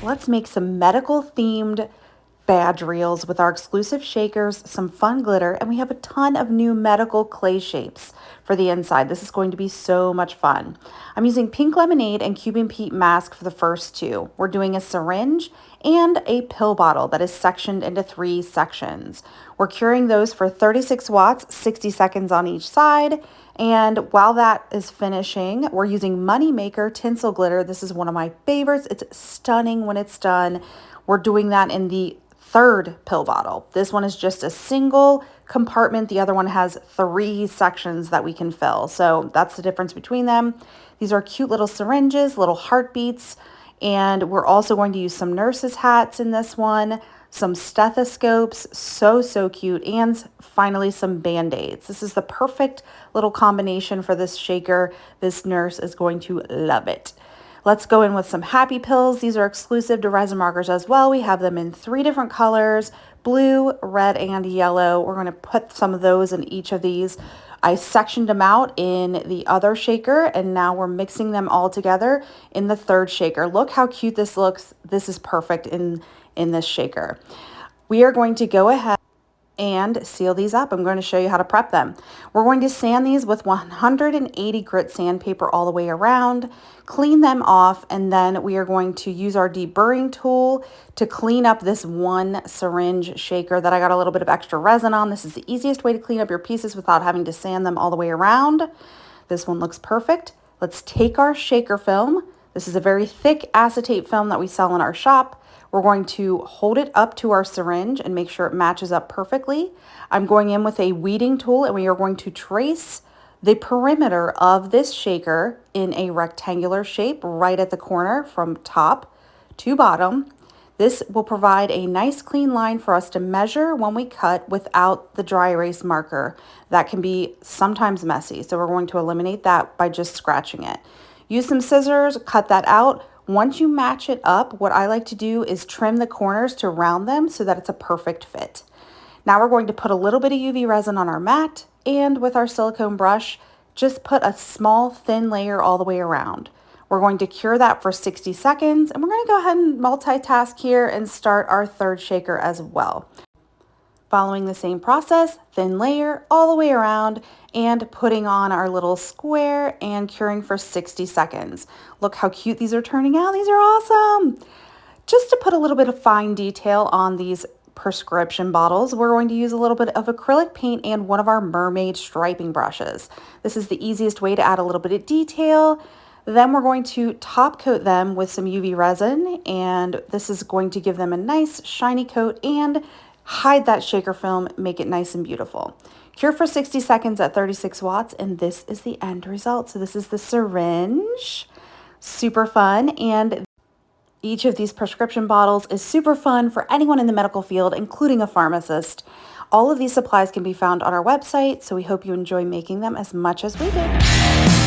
Let's make some medical themed badge reels with our exclusive shakers, some fun glitter, and we have a ton of new medical clay shapes for the inside. This is going to be so much fun. I'm using pink lemonade and Cuban Pete mask for the first two. We're doing a syringe and a pill bottle that is sectioned into 3 sections. We're curing those for 36 watts, 60 seconds on each side. And while that is finishing, we're using Moneymaker tinsel glitter. This is one of my favorites. It's stunning when it's done. We're doing that in the third pill bottle. This one is just a single compartment. The other one has 3 sections that we can fill. So that's the difference between them. These are cute little syringes, little heartbeats. And we're also going to use some nurses' hats in this one, some stethoscopes, so cute, and finally some Band-Aids. This is the perfect little combination for this shaker. This nurse is going to love it. Let's go in with some happy pills. These are exclusive to Resin markers as well. We have them in 3 different colors, blue, red, and yellow. We're going to put some of those in each of these. I sectioned them out in the other shaker, and now we're mixing them all together in the third shaker. Look how cute this looks. This is perfect in this shaker. We are going to go ahead and seal these up. I'm going to show you how to prep them. We're going to sand these with 180 grit sandpaper all the way around, clean them off, and then we are going to use our deburring tool to clean up this one syringe shaker that I got a little bit of extra resin on. This is the easiest way to clean up your pieces without having to sand them all the way around. This one looks perfect. Let's take our shaker film. This is a very thick acetate film that we sell in our shop. We're going to hold it up to our syringe and make sure it matches up perfectly. I'm going in with a weeding tool, and we are going to trace the perimeter of this shaker in a rectangular shape right at the corner from top to bottom. This will provide a nice clean line for us to measure when we cut without the dry erase marker. That can be sometimes messy, so we're going to eliminate that by just scratching it. Use some scissors, cut that out. Once you match it up, what I like to do is trim the corners to round them so that it's a perfect fit. Now we're going to put a little bit of UV resin on our mat, and with our silicone brush, just put a small thin layer all the way around. We're going to cure that for 60 seconds, and we're going to go ahead and multitask here and start our third shaker as well. Following the same process, thin layer all the way around, and putting on our little square and curing for 60 seconds. Look how cute these are turning out. These are awesome. Just to put a little bit of fine detail on these prescription bottles, we're going to use a little bit of acrylic paint and one of our mermaid striping brushes. This is the easiest way to add a little bit of detail. Then we're going to top coat them with some UV resin, and this is going to give them a nice shiny coat and hide that shaker film, make it nice and beautiful. Cure for 60 seconds at 36 watts, and this is the end result. So this is the syringe. Super fun, and each of these prescription bottles is super fun for anyone in the medical field, including a pharmacist. All of these supplies can be found on our website, so we hope you enjoy making them as much as we did.